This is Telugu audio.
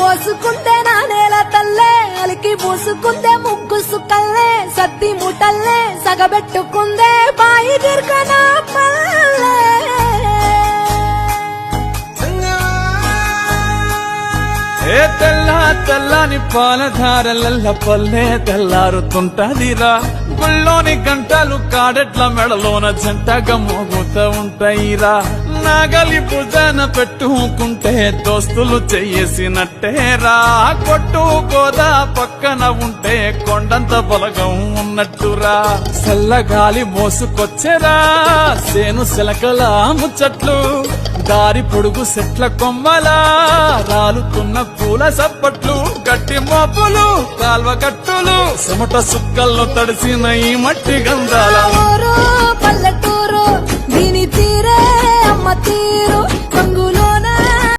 పోసుకుందే నా నేల తల్లే అలికి పూసుకుందే ముగ్గు సుక్కల్లే సత్తి ముటల్లే సగబెట్టుకుందే బాయి దిర్కనా పల్లె ఏ తెల్ల తెల్లని పాలధారలల్ల పల్లె తెల్లారుతుంటదిరా గుళ్ళోని గంటలు కాడెట్ల మెడలోన జంటగా మోగుతూ ఉంటాయిరా నాగలి భుజాన పెట్టుకుంటే దోస్తులు చెయ్యేసినట్టేరా కొట్టు గోదా పక్కన ఉంటే కొండంత బలగం ఉన్నట్టురా చల్లగాలి మోసుకొచ్చెరా సేను శిలకల ముచ్చట్లు దారి పొడుగు చెట్ల కొమ్మలా రాలుతున్న పూల సప్పట్లు గట్టి మోపులు కాల్వ కట్టులు చెమట సుక్కల్లో తడిసిన ఈ మట్టి గంధాల పల్లెటూరు దీని తీరే అమ్మ తీరు